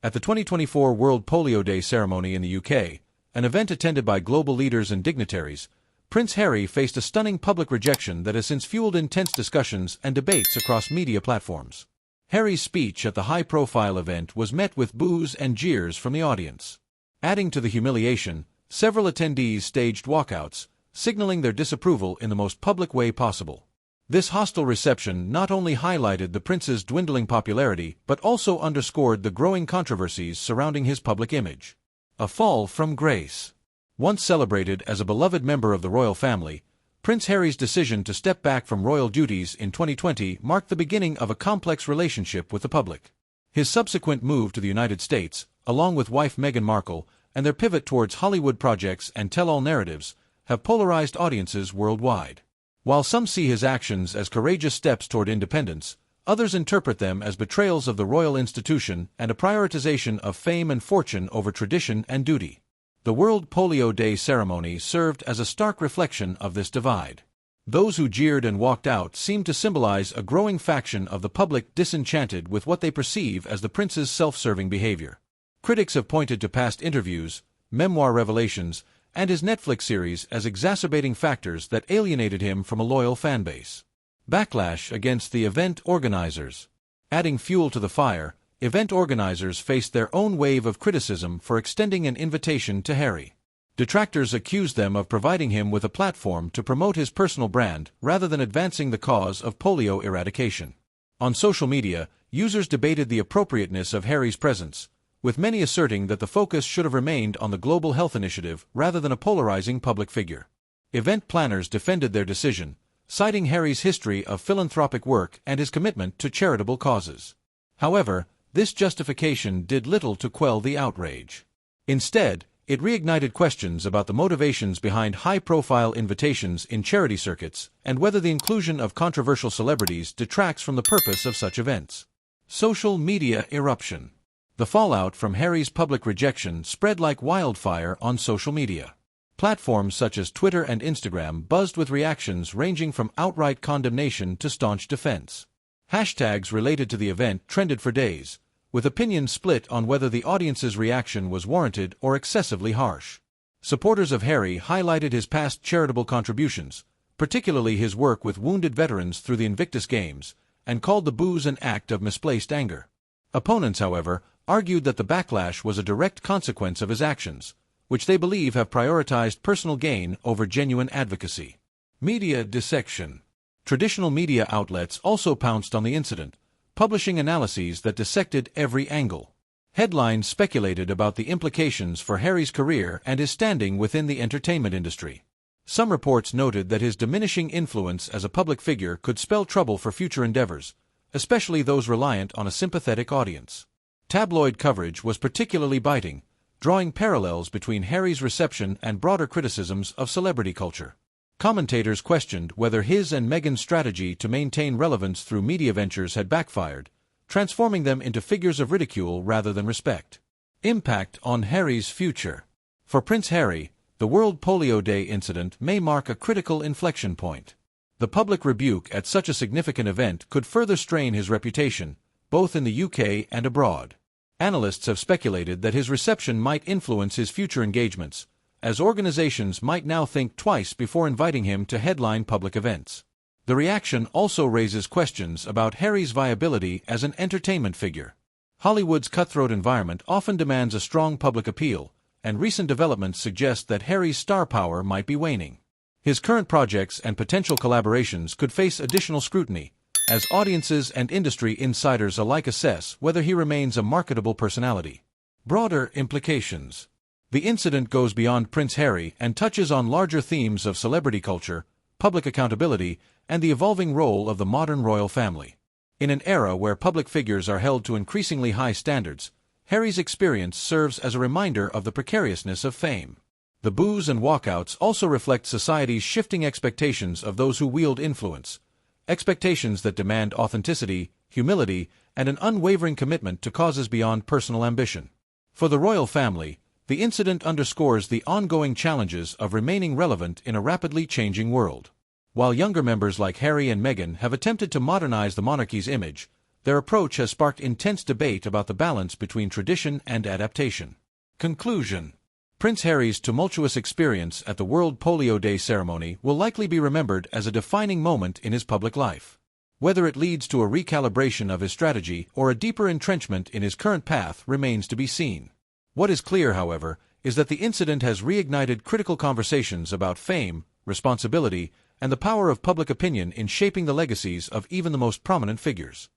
At the 2024 World Polio Day ceremony in the UK, an event attended by global leaders and dignitaries, Prince Harry faced a stunning public rejection that has since fueled intense discussions and debates across media platforms. Harry's speech at the high-profile event was met with boos and jeers from the audience. Adding to the humiliation, several attendees staged walkouts, signaling their disapproval in the most public way possible. This hostile reception not only highlighted the prince's dwindling popularity but also underscored the growing controversies surrounding his public image. A fall from grace. Once celebrated as a beloved member of the royal family, Prince Harry's decision to step back from royal duties in 2020 marked the beginning of a complex relationship with the public. His subsequent move to the United States, along with wife Meghan Markle, and their pivot towards Hollywood projects and tell-all narratives, have polarized audiences worldwide. While some see his actions as courageous steps toward independence, others interpret them as betrayals of the royal institution and a prioritization of fame and fortune over tradition and duty. The World Polio Day ceremony served as a stark reflection of this divide. Those who jeered and walked out seemed to symbolize a growing faction of the public disenchanted with what they perceive as the prince's self-serving behavior. Critics have pointed to past interviews, memoir revelations, and his Netflix series as exacerbating factors that alienated him from a loyal fanbase. Backlash against the event organizers. Adding fuel to the fire, event organizers faced their own wave of criticism for extending an invitation to Harry. Detractors accused them of providing him with a platform to promote his personal brand rather than advancing the cause of polio eradication. On social media, users debated the appropriateness of Harry's presence, with many asserting that the focus should have remained on the global health initiative rather than a polarizing public figure. Event planners defended their decision, citing Harry's history of philanthropic work and his commitment to charitable causes. However, this justification did little to quell the outrage. Instead, it reignited questions about the motivations behind high-profile invitations in charity circuits and whether the inclusion of controversial celebrities detracts from the purpose of such events. Social media eruption. The fallout from Harry's public rejection spread like wildfire on social media. Platforms such as Twitter and Instagram buzzed with reactions ranging from outright condemnation to staunch defense. Hashtags related to the event trended for days, with opinions split on whether the audience's reaction was warranted or excessively harsh. Supporters of Harry highlighted his past charitable contributions, particularly his work with wounded veterans through the Invictus Games, and called the boos an act of misplaced anger. Opponents, however, argued that the backlash was a direct consequence of his actions, which they believe have prioritized personal gain over genuine advocacy. Media dissection. Traditional media outlets also pounced on the incident, publishing analyses that dissected every angle. Headlines speculated about the implications for Harry's career and his standing within the entertainment industry. Some reports noted that his diminishing influence as a public figure could spell trouble for future endeavors, especially those reliant on a sympathetic audience. Tabloid coverage was particularly biting, drawing parallels between Harry's reception and broader criticisms of celebrity culture. Commentators questioned whether his and Meghan's strategy to maintain relevance through media ventures had backfired, transforming them into figures of ridicule rather than respect. Impact on Harry's future. For Prince Harry, the World Polio Day incident may mark a critical inflection point. The public rebuke at such a significant event could further strain his reputation, both in the UK and abroad. Analysts have speculated that his reception might influence his future engagements, as organizations might now think twice before inviting him to headline public events. The reaction also raises questions about Harry's viability as an entertainment figure. Hollywood's cutthroat environment often demands a strong public appeal, and recent developments suggest that Harry's star power might be waning. His current projects and potential collaborations could face additional scrutiny, as audiences and industry insiders alike assess whether he remains a marketable personality. Broader implications. The incident goes beyond Prince Harry and touches on larger themes of celebrity culture, public accountability, and the evolving role of the modern royal family. In an era where public figures are held to increasingly high standards, Harry's experience serves as a reminder of the precariousness of fame. The boos and walkouts also reflect society's shifting expectations of those who wield influence, expectations that demand authenticity, humility, and an unwavering commitment to causes beyond personal ambition. For the royal family, the incident underscores the ongoing challenges of remaining relevant in a rapidly changing world. While younger members like Harry and Meghan have attempted to modernize the monarchy's image, Their approach has sparked intense debate about the balance between tradition and adaptation. Conclusion: Prince Harry's tumultuous experience at the World Polio Day ceremony will likely be remembered as a defining moment in his public life. Whether it leads to a recalibration of his strategy or a deeper entrenchment in his current path remains to be seen. What is clear, however, is that the incident has reignited critical conversations about fame, responsibility, and the power of public opinion in shaping the legacies of even the most prominent figures.